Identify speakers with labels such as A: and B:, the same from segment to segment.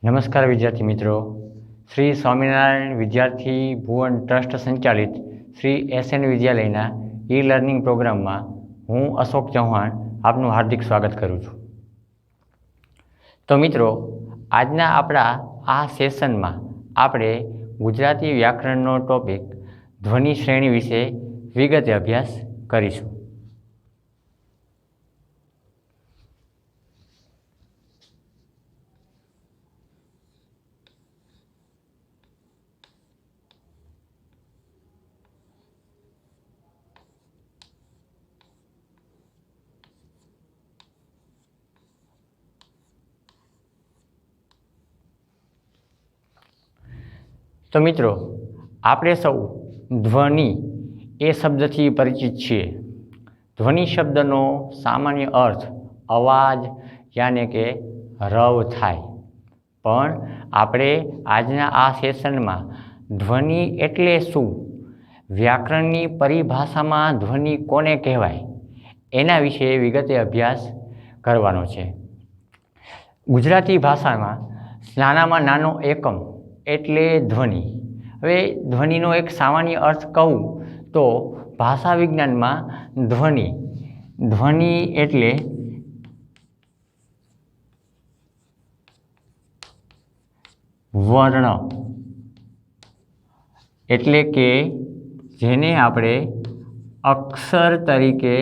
A: નમસ્કાર વિદ્યાર્થી મિત્રો, શ્રી સ્વામિનારાયણ વિદ્યાર્થી ભુવન ટ્રસ્ટ સંચાલિત શ્રી SN વિદ્યાલયના લર્નિંગ પ્રોગ્રામમાં હું અશોક ચૌહાણ આપનું હાર્દિક સ્વાગત કરું છું। તો મિત્રો, આજના આપણા આ સેશનમાં આપણે ગુજરાતી વ્યાકરણનો ટોપિક ધ્વનિ શ્રેણી વિશે વિગતે અભ્યાસ કરીશું। તો મિત્રો, આપણે સૌ ધ્વનિ એ શબ્દથી પરિચિત છીએ। ધ્વનિ શબ્દનો સામાન્ય અર્થ અવાજ યાને કે રવ થાય, પણ આપણે આજના આ સેશનમાં ધ્વનિ એટલે શું, વ્યાકરણની પરિભાષામાં ધ્વનિ કોને કહેવાય, એના વિશે વિગતે અભ્યાસ કરવાનો છે। ગુજરાતી ભાષામાં નાનામાં નાનો એકમ એટલે ધ્વનિ। હવે ધ્વનિનો એક સામાન્ય અર્થ કહું તો ભાષા વિજ્ઞાનમાં ધ્વનિ એટલે વર્ણ, એટલે કે જેને આપણે અક્ષર તરીકે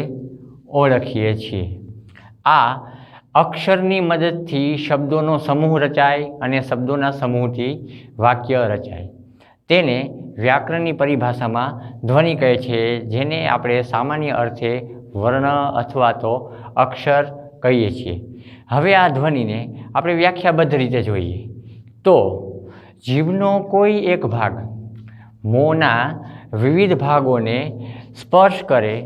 A: ઓળખીએ છીએ। આ અક્ષરની મદદથી શબ્દોનો સમૂહ રચાય અને શબ્દોના સમૂહથી વાક્ય રચાય। તેને વ્યાકરણની પરિભાષામાં ધ્વનિ કહે છે, જેને આપણે સામાન્ય અર્થે વર્ણ અથવા તો અક્ષર કહીએ છીએ। હવે આ ધ્વનિને આપણે વ્યાખ્યાબદ્ધ રીતે જોઈએ તો જીભનો કોઈ એક ભાગ મોંના વિવિધ ભાગોને સ્પર્શ કરે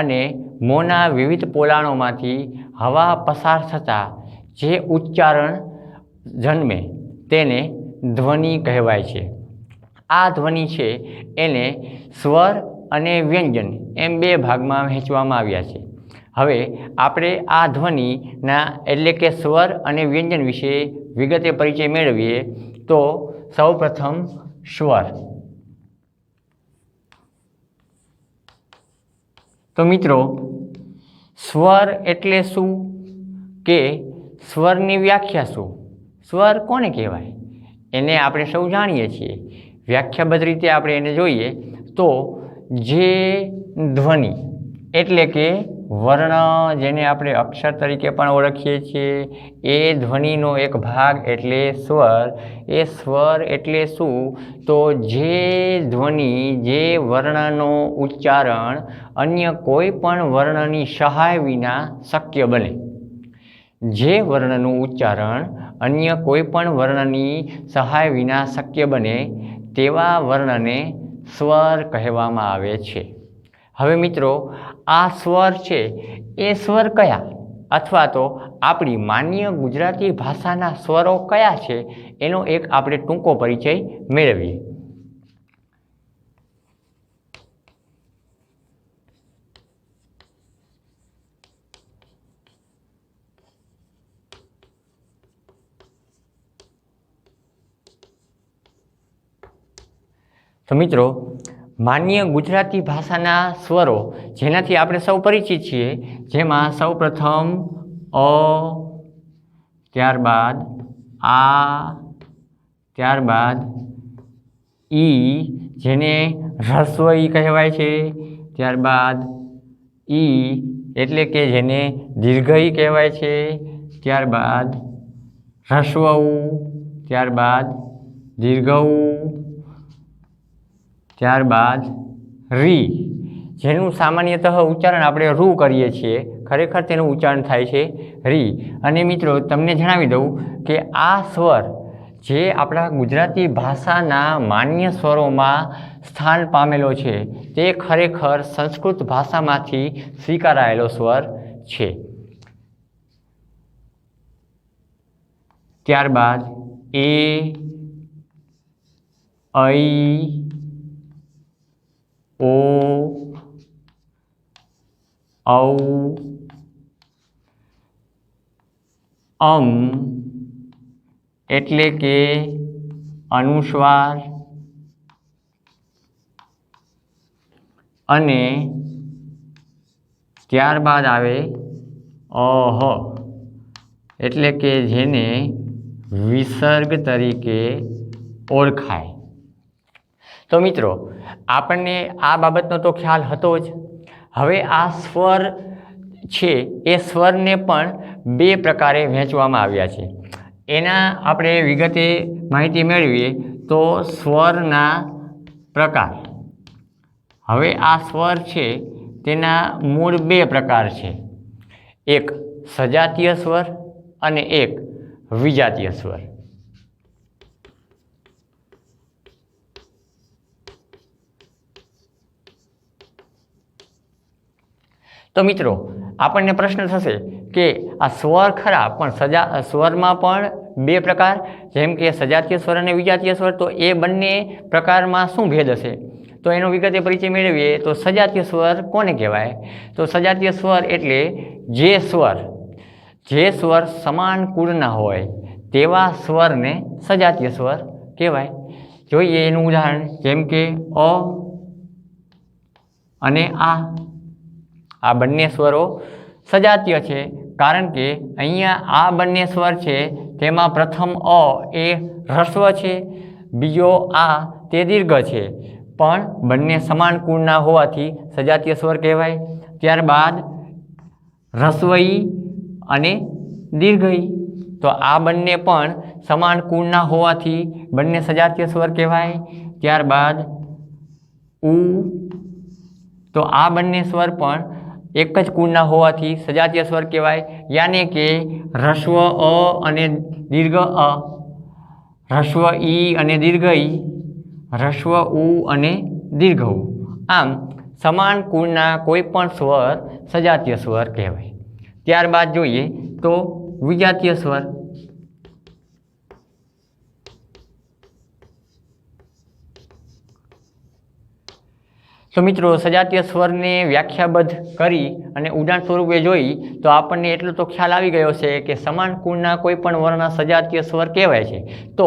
A: અને મોંના વિવિધ પોલાણોમાંથી હવા પસાર થતાં જે ઉચ્ચારણ જન્મે તેને ધ્વનિ કહેવાય છે। આ ધ્વનિ છે એને સ્વર અને વ્યંજન એમ બે ભાગમાં વહેંચવામાં આવ્યા છે। હવે આપણે આ ધ્વનિના એટલે કે સ્વર અને વ્યંજન વિશે વિગતે પરિચય મેળવીએ તો સૌપ્રથમ સ્વર। તો મિત્રો, સ્વર એટલે શું કે સ્વરની વ્યાખ્યા શું, સ્વર કોને કહેવાય એને આપણે સૌ જાણીએ છીએ। વ્યાખ્યાબદ્ધ રીતે આપણે એને જોઈએ તો જે ધ્વનિ એટલે કે વર્ણ, જેને આપણે અક્ષર તરીકે પણ ઓળખીએ છીએ, એ ધ્વનિનો એક ભાગ એટલે સ્વર। એ સ્વર એટલે શું તો જે ધ્વનિ, જે વર્ણનો ઉચ્ચારણ અન્ય કોઈ પણ વર્ણની સહાય વિના શક્ય બને। જે વર્ણનું ઉચ્ચારણ અન્ય કોઈ પણ વર્ણની સહાય વિના શક્ય બને તેવા વર્ણને સ્વર કહેવામાં આવે છે। હવે મિત્રો, આ સ્વર છે એ સ્વર કયા અથવા તો આપણી માન્ય ગુજરાતી ભાષાના સ્વરો કયા છે એનો એક આપણે ટૂંકો પરિચય મેળવીએ। તો મિત્રો, માન્ય ગુજરાતી ભાષાના સ્વરો જેનાથી આપણે સૌ પરિચિત છીએ, જેમાં સૌ પ્રથમ અ, ત્યારબાદ આ, ત્યારબાદ ઈ જેને હ્રસ્વ ઈ કહેવાય છે, ત્યારબાદ ઈ એટલે કે જેને દીર્ઘ ઈ કહેવાય છે, ત્યારબાદ હ્રસ્વ ઉ, ત્યારબાદ દીર્ઘ ઉ, ત્યારબાદ રી, જેનું સામાન્યતઃ ઉચ્ચારણ આપણે રૂ કરીએ છીએ, ખરેખર તેનું ઉચ્ચારણ થાય છે રી। અને મિત્રો, તમને જણાવી દઉં કે આ સ્વર જે આપણા ગુજરાતી ભાષાના માન્ય સ્વરોમાં સ્થાન પામેલો છે તે ખરેખર સંસ્કૃત ભાષામાંથી સ્વીકારાયેલો સ્વર છે। ત્યારબાદ એ, ઐ, ઓ, ઔ, અમ, એટલે કે અનુસ્વાર અને ત્યારબાદ આવે અહ, એટલે કે જેને વિસર્ગ તરીકે ઓળખાય। તો મિત્રો આપણને આ બાબતનો તો ખ્યાલ હતો જ। હવે આ સ્વર છે એ સ્વરને પણ બે પ્રકારે વહેંચવામાં આવ્યા છે। એના આપણે વિગતે માહિતી મેળવીએ તો સ્વરના પ્રકાર। હવે આ સ્વર છે તેના મૂળ બે પ્રકાર છે, એક સજાતીય સ્વર અને એક વિજાતીય સ્વર। તો મિત્રો આપણને પ્રશ્ન થશે કે આ સ્વર ખરા પણ સ્વરમાં પણ બે પ્રકાર, જેમ કે સજાતીય સ્વર અને વિજાતીય સ્વર, તો એ બંને પ્રકારમાં શું ભેદ હશે? તો એનો વિગતે પરિચય મેળવીએ તો સજાતીય સ્વર કોને કહેવાય? તો સજાતીય સ્વર એટલે જે સ્વર સમાન કુળના હોય તેવા સ્વરને સજાતીય સ્વર કહેવાય। જોઈએ એનું ઉદાહરણ, જેમ કે અ અને આ બંને સ્વરો સજાતીય છે, કારણ કે અહીંયા આ બંને સ્વર છે તેમાં પ્રથમ અ એ હ્રસ્વ છે, બીજો આ તે દીર્ઘ છે, પણ બંને સમાન કુળના હોવાથી સજાતીય સ્વર કહેવાય। ત્યારબાદ હ્રસ્વ ઈ અને દીર્ઘ ઈ, તો આ બંને પણ સમાન કુળના હોવાથી બંને સજાતીય સ્વર કહેવાય। ત્યારબાદ ઉ, તો આ બંને સ્વર પણ એક જ કુળના હોવાથી સજાતીય સ્વર કહેવાય, યાને કે હ્રસ્વ અ અને દીર્ઘ અ, હ્રસ્વ ઈ અને દીર્ઘ ઈ, હ્રસ્વ ઉ અને દીર્ઘ ઉ, આમ સમાન કુળના કોઈ પણ સ્વર સજાતીય સ્વર કહેવાય। ત્યારબાદ જોઈએ તો વિજાતીય સ્વર। તો મિત્રો સજાતીય સ્વરને વ્યાખ્યાબદ્ધ કરી અને ઉદાહરણ સ્વરૂપે જોઈ તો આપણને એટલો તો ખ્યાલ આવી ગયો છે કે સમાન કુળના કોઈ પણ વર્ણ સજાતીય સ્વર કહેવાય છે। તો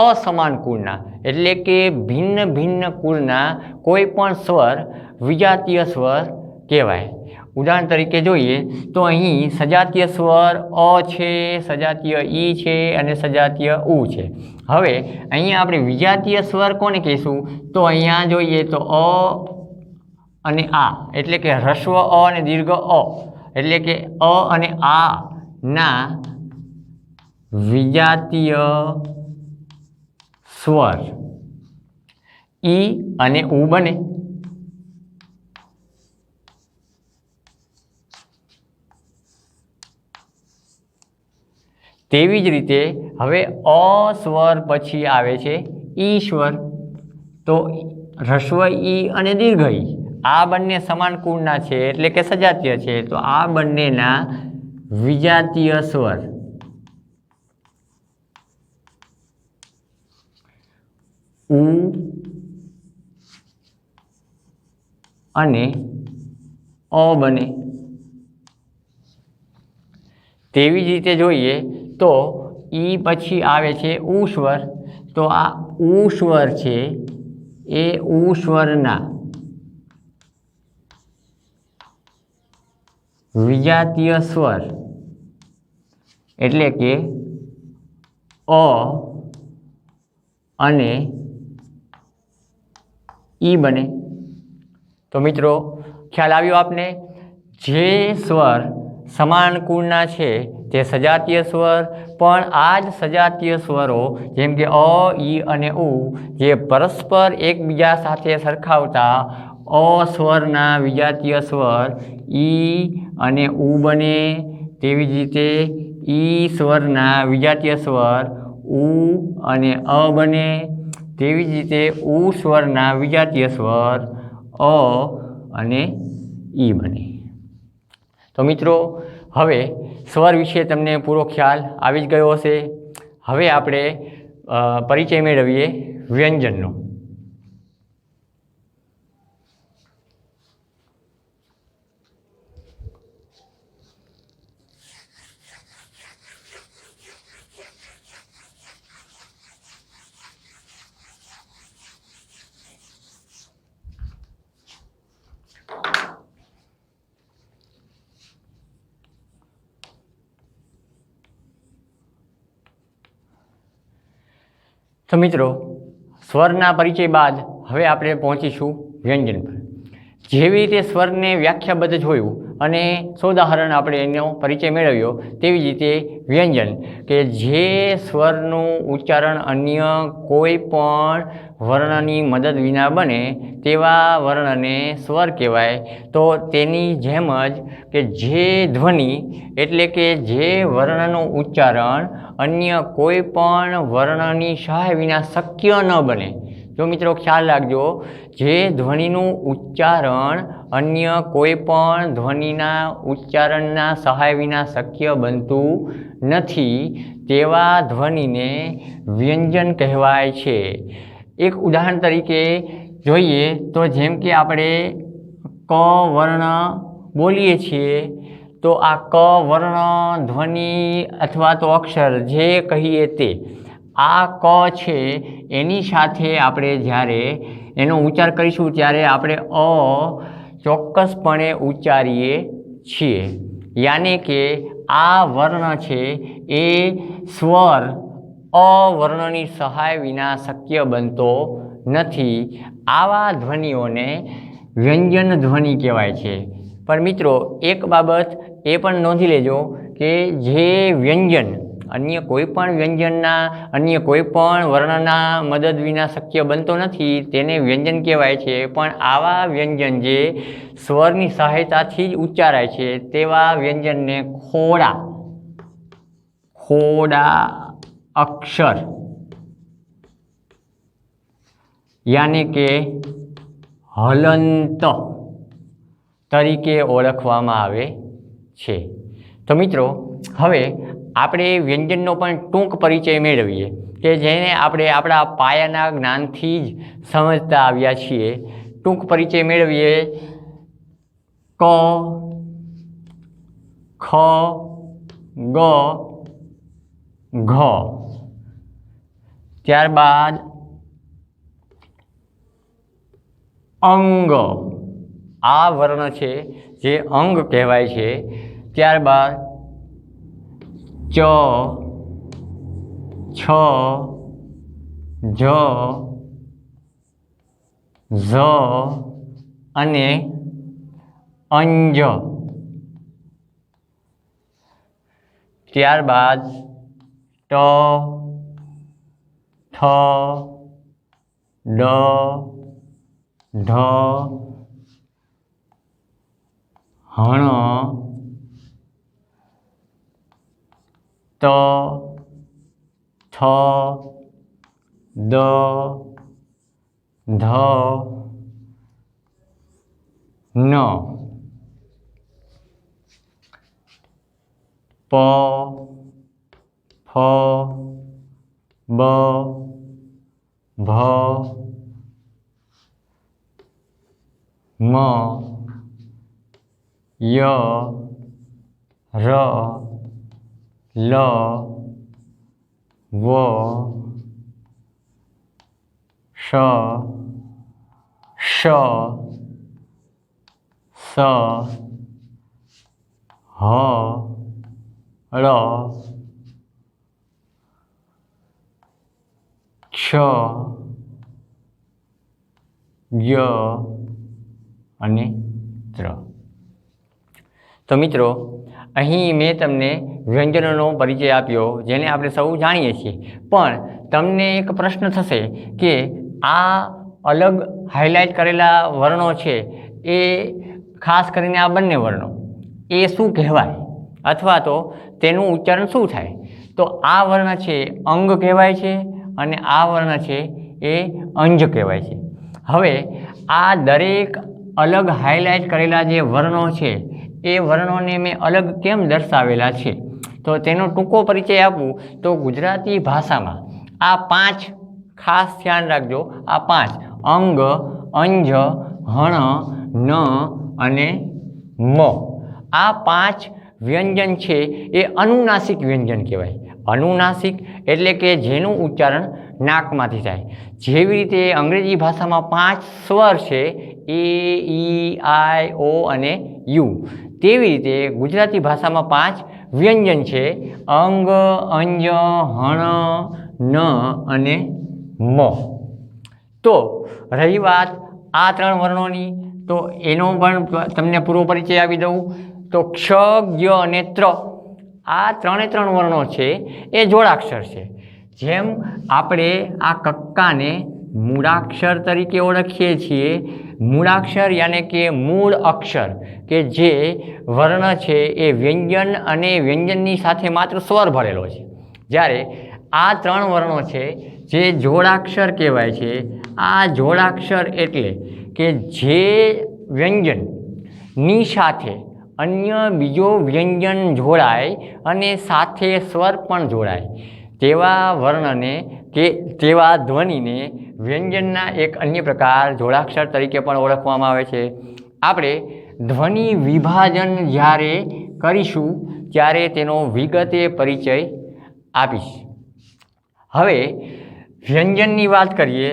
A: અસમાન કુળના એટલે કે ભિન્ન ભિન્ન કુળના કોઈ પણ સ્વર વિજાતીય સ્વર કહેવાય। ઉદાહરણ તરીકે જોઈએ તો અહીં સજાતીય સ્વર અ છે, સજાતીય ઈ છે અને સજાતીય ઉ છે। હવે અહીંયા આપણે વિજાતીય સ્વર કોને કહીશું? તો અહીંયા જોઈએ તો અ અને આ, એટલે કે હ્રસ્વ અ અને દીર્ઘ અ, એટલે કે અ અને આ ના વિજાતીય સ્વર ઈ અને ઉ બને। તેવી જ રીતે હવે અ સ્વર પછી આવે છે ઈ સ્વર, તો હ્રસ્વ ઈ અને દીર્ઘ ઈ આ બંને સમાન કુળના છે એટલે કે સજાતીય છે, તો આ બંનેના વિજાતીય સ્વર ઉ અને અ બને। તેવી જ રીતે જોઈએ તો ઈ પછી આવે છે ઉ સ્વર, તો આ ઉ સ્વર છે એ ઉ સ્વરના વિજાતીય સ્વર એટલે કે અ અને ઈ બને। તો મિત્રો ખ્યાલ આવ્યો આપને? જે સ્વર સમાન કુળના છે તે સજાતીય સ્વર, પણ આ જ સજાતીય સ્વરો જેમ કે અ, ઈ અને ઉ જે પરસ્પર એકબીજા સાથે સરખાવતા અ સ્વરના વિજાતીય સ્વર ઈ અને ઉ બને, તેવી જ રીતે ઈ સ્વરના વિજાતીય સ્વર ઉ અને અ બને, તેવી જ રીતે ઉ સ્વરના વિજાતીય સ્વર અ અને ઈ બને। તો મિત્રો હવે સ્વર વિશે તમને પૂરો ખ્યાલ આવી જ ગયો હશે। હવે આપણે પરિચય મેળવીએ વ્યંજનનો। તો મિત્રો, સ્વરના પરિચય બાદ હવે આપણે પહોંચીશું વ્યંજન પર. જેવી રીતે સ્વરને વ્યાખ્યાબદ્ધ જોયું અને સોદાહરણ આપણે એનો પરિચય મેળવ્યો, તેવી જ રીતે વ્યંજન કે જે સ્વરનું ઉચ્ચારણ અન્ય કોઈ પણ વર્ણની મદદ વિના બને તેવા વર્ણને સ્વર કહેવાય. તો તેની જેમ જ કે જે ધ્વનિ એટલે કે જે વર્ણનું ઉચ્ચારણ અન્ય કોઈ પણ વર્ણની સહાય વિના શક્ય ન બને. જો મિત્રો ખ્યાલ રાખજો, જે ધ્વનિનું ઉચ્ચારણ અન્ય કોઈ પણ ધ્વનિના ઉચ્ચારણના સહાય વિના શક્ય બનતું નથી તેવા ધ્વનિને વ્યંજન કહેવાય છે. એક ઉદાહરણ તરીકે જોઈએ તો જેમ કે આપણે ક વર્ણ બોલીએ છીએ, તો આ ક વર્ણ ધ્વનિ અથવા તો અક્ષર જે કહીએ તે, આ ક છે એની સાથે આપણે જ્યારે એનો ઉચ્ચાર કરીશું ત્યારે આપણે અ ચોક્કસપણે ઉચ્ચારીએ છીએ. યાની કે આ વર્ણ છે એ સ્વર અ વર્ણની સહાય વિના શક્ય બનતો નથી. આવા ધ્વનિઓને વ્યંજન ધ્વનિ કહેવાય છે. પણ મિત્રો, એક બાબત એ પણ નોંધી લેજો કે જે વ્યંજન અન્ય કોઈ પણ વ્યંજનના અન્ય કોઈ પણ વર્ણના મદદ વિના શક્ય બનતો નથી તેને વ્યંજન કહેવાય છે. પણ આવા વ્યંજન જે સ્વરની સહાયતાથી જ ઉચ્ચારાય છે તેવા વ્યંજનને ખોડા અક્ષર યાની કે હલંત તરીકે ઓળખવામાં આવે છે. તો મિત્રો, હવે આપણે વ્યંજનનો પણ ટૂંક પરિચય મેળવીએ કે જેને આપણે આપણા પાયાના જ્ઞાનથી જ સમજતા આવ્યા છીએ. ટૂંક પરિચય મેળવીએ. ક, ખ, ગ, ઘ. ત્યારબાદ અંગ, આ વર્ણ છે જે અંગ કહેવાય છે. ત્યારબાદ ચ, છ, જ, ઝ અને અંજ. ત્યારબાદ ટ, થ, ડ, ઢ, હણ, ત, થ, દ, ધ, ન, પ, ફ, બ, ભ, મ, ય, ર, લ, વ, શ, શ, સ, હ, ળ, ક્ષ, ય અને ત્ર. તો મિત્રો, અહીં મેં તમને વ્યંજનોનો પરિચય આપ્યો જેને આપણે સૌ જાણીએ છીએ. પણ તમને એક પ્રશ્ન થશે કે આ અલગ હાઇલાઇટ કરેલા વર્ણો છે એ ખાસ કરીને આ બંને વર્ણો એ શું કહેવાય અથવા તો તેનું ઉચ્ચારણ શું થાય? તો આ વર્ણ છે અંગ કહેવાય છે અને આ વર્ણ છે એ અંજ કહેવાય છે. હવે આ દરેક અલગ હાઇલાઇટ કરેલા જે વર્ણો છે એ વર્ણોને મેં અલગ કેમ દર્શાવેલા છે, તો તેનો ટૂંકો પરિચય આપું તો ગુજરાતી ભાષામાં આ 5 ખાસ ધ્યાન રાખજો. આ 5 અંગ, અંજ, હણ, ન અને મ, આ 5 વ્યંજન છે એ અનુનાસિક વ્યંજન કહેવાય. અનુનાસિક એટલે કે જેનું ઉચ્ચારણ નાકમાંથી થાય. જેવી રીતે અંગ્રેજી ભાષામાં 5 સ્વર છે એ, ઈ, આઈ, ઓ અને યુ, તેવી રીતે ગુજરાતી ભાષામાં 5 વ્યંજન છે અંગ, અંજ, હણ, ન અને મ. તો રહી વાત આ 3 વર્ણોની, તો એનો પણ તમને પૂરો પરિચય આપી દઉં. તો ક્ષ, જ્ઞ અને ત્ર, આ 3 વર્ણો છે એ જોડાક્ષર છે. જેમ આપણે આ કક્કાને મૂળાક્ષર તરીકે ઓળખીએ છીએ, મૂળાક્ષર યાને કે મૂળ અક્ષર કે જે વર્ણ છે એ વ્યંજન અને વ્યંજનની સાથે માત્ર સ્વર ભરેલો છે, જ્યારે આ 3 વર્ણો છે જે જોડાક્ષર કહેવાય છે. આ જોડાક્ષર એટલે કે જે વ્યંજનની સાથે અન્ય બીજો વ્યંજન જોડાય અને સાથે સ્વર પણ જોડાય તેવા વર્ણને કે તેવા ધ્વનિને વ્યંજનના એક અન્ય પ્રકાર જોડાક્ષર તરીકે પણ ઓળખવામાં આવે છે. આપણે ધ્વનિ વિભાજન જ્યારે કરીશું ત્યારે તેનો વિગતે પરિચય આપીશ. હવે વ્યંજનની વાત કરીએ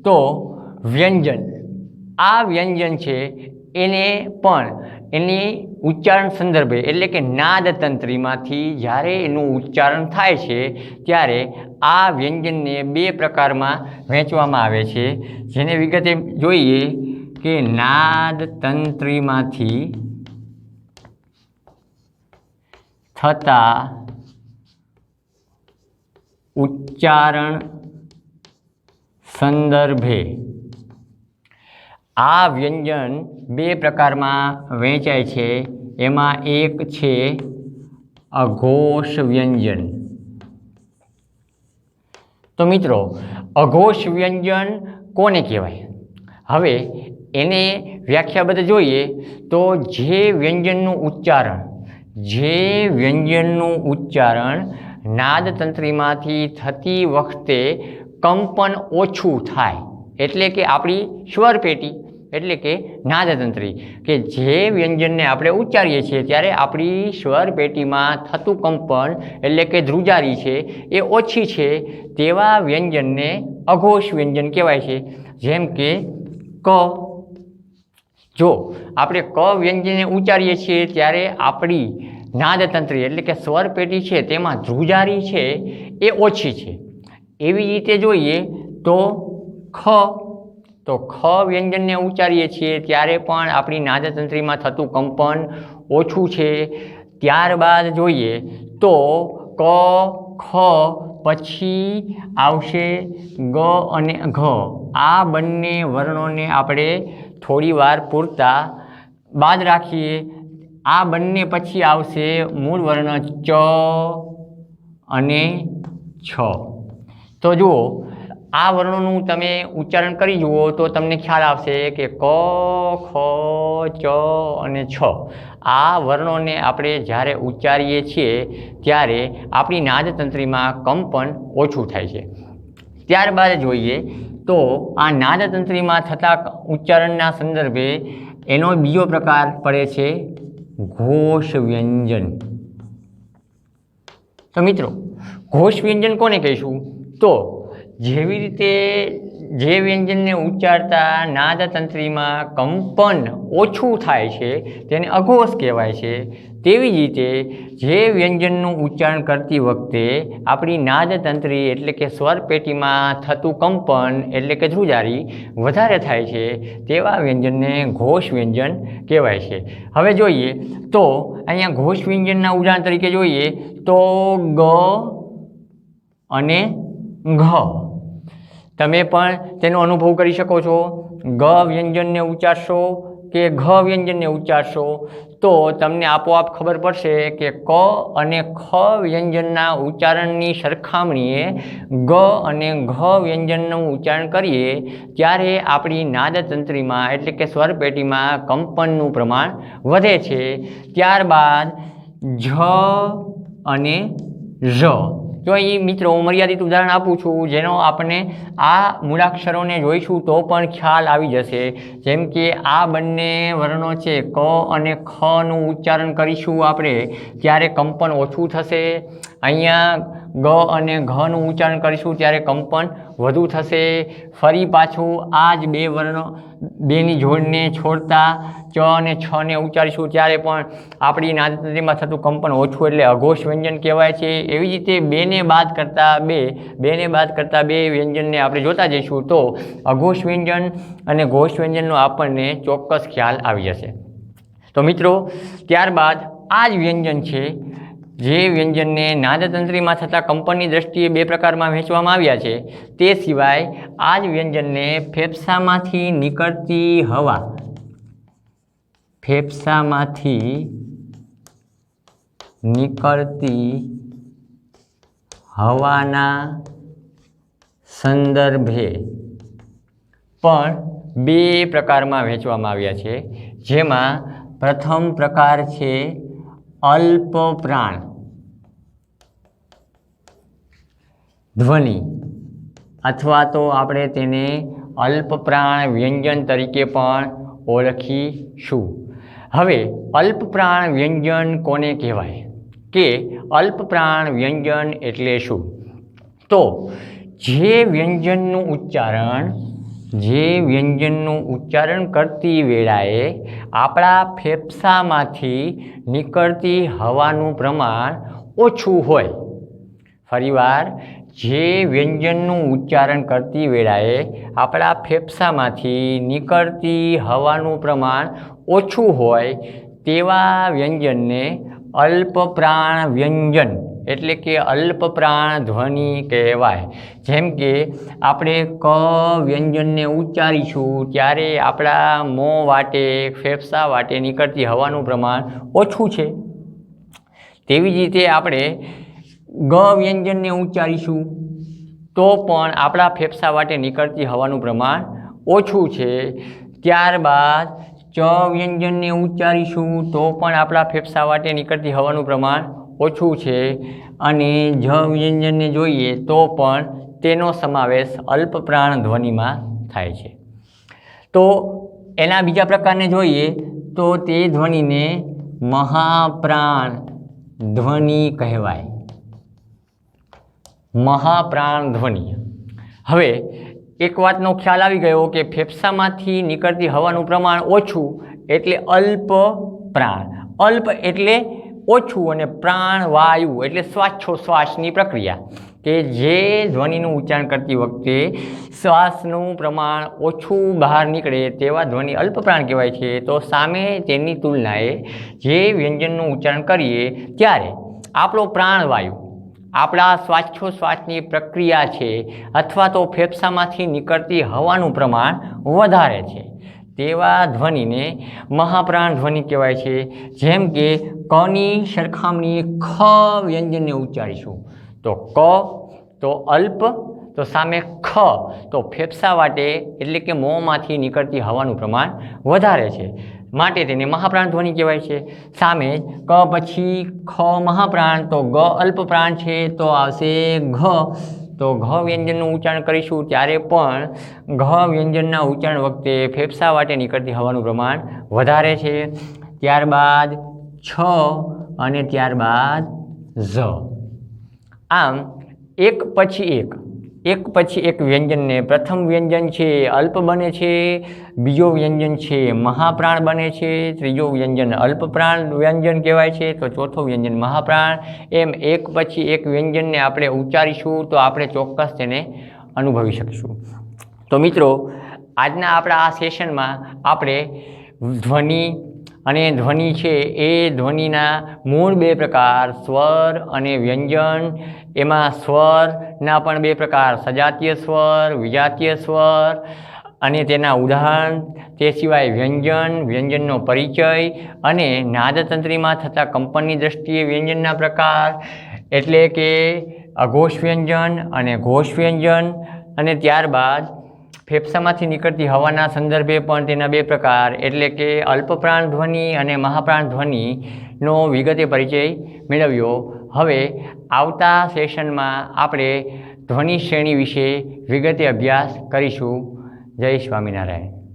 A: તો વ્યંજન, આ વ્યંજન છે એને પણ એની ઉચ્ચારણ સંદર્ભે એટલે કે નાદતંત્રીમાંથી જ્યારે એનું ઉચ્ચારણ થાય છે ત્યારે આ વ્યંજનને 2 પ્રકારમાં વહેંચવામાં આવે છે, જેને વિગતે જોઈએ કે નાદતંત્રીમાંથી થતા ઉચ્ચારણ સંદર્ભે આ વ્યંજન 2 પ્રકારમાં વહેંચાય છે. એમાં એક છે અઘોષ વ્યંજન. તો મિત્રો, અઘોષ વ્યંજન કોને કહેવાય? હવે એને વ્યાખ્યાબદ્ધ જોઈએ તો જે વ્યંજનનું ઉચ્ચારણ નાદતંત્રીમાંથી થતી વખતે કંપન ઓછું થાય, એટલે કે આપણી સ્વરપેટી એટલે કે નાદતંત્રી, કે જે વ્યંજનને આપણે ઉચ્ચારીએ છીએ ત્યારે આપણી સ્વરપેટીમાં થતું કંપન એટલે કે ધ્રુજારી છે એ ઓછી છે, તેવા વ્યંજનને અઘોષ વ્યંજન કહેવાય છે. જેમ કે ક. જો આપણે ક વ્યંજનને ઉચ્ચારીએ છીએ ત્યારે આપણી નાદતંત્રી એટલે કે સ્વરપેટી છે તેમાં ધ્રુજારી છે એ ઓછી છે. એવી રીતે જોઈએ તો ખ. તો ખ વ્યંજનને ઉચ્ચારીએ છીએ ત્યારે પણ આપણી નાદતંત્રીમાં થતું કંપન ઓછું છે. ત્યારબાદ જોઈએ તો ક, ખ, પછી આવશે ગ અને ઘ. આ બંને વર્ણોને આપણે થોડી વાર પૂરતા બાદ રાખીએ. આ બંને પછી આવશે મૂળ વર્ણ ચ અને છ. તો જુઓ, આ વર્ણોનું તમે ઉચ્ચારણ કરી જુઓ તો તમને ખ્યાલ આવશે કે ક, ખ, ચ અને છ આ વર્ણોને આપણે જ્યારે ઉચ્ચારીએ છીએ ત્યારે આપણી નાદતંત્રીમાં કંપન ઓછું થાય છે. ત્યારબાદ જોઈએ તો આ નાદતંત્રીમાં થતા ઉચ્ચારણના સંદર્ભે એનો બીજો પ્રકાર પડે છે ઘોષ વ્યંજન. તો મિત્રો, ઘોષ વ્યંજન કોને કહીશું? તો જેવી રીતે જે વ્યંજનને ઉચ્ચારતા નાદતંત્રીમાં કંપન ઓછું થાય છે તેને અઘોષ કહેવાય છે, તેવી જ રીતે જે વ્યંજનનું ઉચ્ચારણ કરતી વખતે આપણી નાદતંત્રી એટલે કે સ્વરપેટીમાં થતું કંપન એટલે કે ધ્રુજારી વધારે થાય છે તેવા વ્યંજનને ઘોષ વ્યંજન કહેવાય છે. હવે જોઈએ તો અહીંયા ઘોષ વ્યંજનના ઉદાહરણ તરીકે જોઈએ તો ગ અને ઘ. તમે પણ તેનો અનુભવ કરી શકો છો. ગ વ્યંજનને ઉચ્ચારશો કે ઘ વ્યંજનને ઉચ્ચારશો તો તમને આપોઆપ ખબર પડશે કે ક અને ખ વ્યંજનના ઉચ્ચારણની સરખામણીએ ગ અને ઘ વ્યંજનનું ઉચ્ચારણ કરીએ ત્યારે આપણી નાદતંત્રીમાં એટલે કે સ્વરપેટીમાં કંપનનું પ્રમાણ વધે છે. ત્યારબાદ ઝ અને ઝ. જો અહીં મિત્રો હું મર્યાદિત ઉદાહરણ આપું છું જેનો આપણે આ મૂળાક્ષરોને જોઈશું તો પણ ખ્યાલ આવી જશે. જેમ કે આ બંને વર્ણો છે ક અને ખનું ઉચ્ચારણ કરીશું આપણે ત્યારે કંપન ઓછું થશે અહીંયા ગ અને ઘનું ઉચ્ચારણ કરીશું ત્યારે કંપન વધુ થશે. ફરી પાછું આ જ બે વર્ણો બેની જોડને છોડતા ચ અને છને ઉચ્ચારીશું ત્યારે પણ આપણી નાદતંત્રીમાં થતું કંપન ઓછું એટલે અઘોષ વ્યંજન કહેવાય છે. એવી જ રીતે બેને બાદ કરતાં બે વ્યંજનને આપણે જોતા જઈશું તો અઘોષ વ્યંજન અને ઘોષ વ્યંજનનો આપણને ચોક્કસ ખ્યાલ આવી જશે. તો મિત્રો ત્યારબાદ આ જ વ્યંજન છે જે વ્યંજનને નાદતંત્રીમાં થતા કંપનની દ્રષ્ટિએ બે પ્રકારમાં વહેંચવામાં આવ્યા છે. તે સિવાય આ જ વ્યંજનને ફેફસામાંથી નીકળતી હવાના સંદર્ભે પણ બે પ્રકારમાં વહેંચવામાં આવ્યા છે. જેમાં પ્રથમ પ્રકાર છે અલ્પપ્રાણ ધ્વનિ અથવા તો આપણે તેને અલ્પપ્રાણ વ્યંજન તરીકે પણ ઓળખીશું. હવે અલ્પપ્રાણ વ્યંજન કોને કહેવાય કે અલ્પપ્રાણ વ્યંજન એટલે શું? તો જે વ્યંજનનું ઉચ્ચારણ કરતી વેળાએ આપણા ફેફસામાંથી નીકળતી હવાનું પ્રમાણ ઓછું હોય. ફરીવાર, જે વ્યંજનનું ઉચ્ચારણ કરતી વેળાએ આપણા ફેફસામાંથી નીકળતી હવાનું પ્રમાણ ઓછું હોય તેવા વ્યંજનને અલ્પપ્રાણ વ્યંજન એટલે કે અલ્પપ્રાણ ધ્વનિ કહેવાય. જેમ કે આપણે ક વ્યંજનને ઉચ્ચારીશું ત્યારે આપણા મોં વાટે ફેફસા વાટે નીકળતી હવાનું પ્રમાણ ઓછું છે. તેવી જ રીતે આપણે ગ વ્યંજનને ઉચ્ચારીશું તો પણ આપણા ફેફસા વાટે નીકળતી હવાનું પ્રમાણ ઓછું છે. ત્યારબાદ ચ વ્યંજનને ઉચ્ચારીશું તો પણ આપણા ફેફસા વાટે નીકળતી હવાનું પ્રમાણ ઓછું છે. અને જ વ્યંજનને જોઈએ તો પણ તેનો સમાવેશ અલ્પપ્રાણ ધ્વનિમાં થાય છે. તો એના બીજા પ્રકારને જોઈએ તો તે ધ્વનિને મહાપ્રાણ ધ્વનિ કહેવાય. મહાપ્રાણ ધ્વનિ. હવે એક વાતનો ખ્યાલ આવી ગયો કે ફેફસામાંથી નીકળતી હવાનું પ્રમાણ ઓછું એટલે અલ્પપ્રાણ. અલ્પ એટલે ઓછું અને પ્રાણ વાયુ એટલે શ્વાસોશ્વાસની પ્રક્રિયા કે જે ધ્વનિનું ઉચ્ચારણ કરતી વખતે શ્વાસનું પ્રમાણ ઓછું બહાર નીકળે તેવા ધ્વનિ અલ્પપ્રાણ કહેવાય છે. તો સામે તેની તુલનાએ જે વ્યંજનનું ઉચ્ચારણ કરીએ ત્યારે આપણો પ્રાણવાયુ આપણા શ્વાસોશ્વાસની પ્રક્રિયા છે અથવા તો ફેફસામાંથી નીકળતી હવાનું પ્રમાણ વધારે છે તેવા ધ્વનિને મહાપ્રાણ ધ્વનિ કહેવાય છે. જેમ કે કની સરખામણીએ ખ વ્યંજનને ઉચ્ચારીશું તો ક તો અલ્પ, તો સામે ખ તો ફેફસા વાટે એટલે કે મોંમાંથી નીકળતી હવાનું પ્રમાણ વધારે છે માટે તેને મહાપ્રાણ ધ્વનિ કહેવાય છે. સામે ક પછી ખ મહાપ્રાણ તો ગ અલ્પપ્રાણ છે તો આવશે ઘ. તો ઘ વ્યંજનનું ઉચ્ચારણ કરીશું ત્યારે પણ ઘ વ્યંજનના ઉચ્ચારણ વખતે ફેફસા વાટે નીકળતી હવાનું પ્રમાણ વધારે છે. ત્યારબાદ છ અને ત્યારબાદ ઝ. આમ એક પછી એક વ્યંજનને પ્રથમ વ્યંજન છે અલ્પ બને છે, બીજો વ્યંજન છે મહાપ્રાણ બને છે, ત્રીજો વ્યંજન અલ્પપ્રાણ વ્યંજન કહેવાય છે, તો ચોથો વ્યંજન મહાપ્રાણ. એમ એક પછી એક વ્યંજનને આપણે ઉચ્ચારીશું તો આપણે ચોક્કસ તેને અનુભવી શકીશું. તો મિત્રો આજના આપણા આ સેશનમાં આપણે ધ્વનિ છે એ ધ્વનિના મૂળ બે પ્રકાર સ્વર અને વ્યંજન, એમાં સ્વરના પણ બે પ્રકાર સજાતીય સ્વર, વિજાતીય સ્વર અને તેના ઉદાહરણ, તે સિવાય વ્યંજનનો પરિચય અને નાદતંત્રીમાં થતા કંપનની દ્રષ્ટિએ વ્યંજનના પ્રકાર એટલે કે અઘોષ વ્યંજન અને ઘોષ વ્યંજન, અને ત્યારબાદ ફેફસામાંથી નીકળતી હવાના સંદર્ભે પણ તેના બે પ્રકાર એટલે કે અલ્પપ્રાણ ધ્વનિ અને મહાપ્રાણ ધ્વનિનો વિગતે પરિચય મેળવ્યો. હવે આવતા સેશનમાં આપણે ધ્વનિ શ્રેણી વિશે વિગતે અભ્યાસ કરીશું. જય સ્વામિનારાયણ.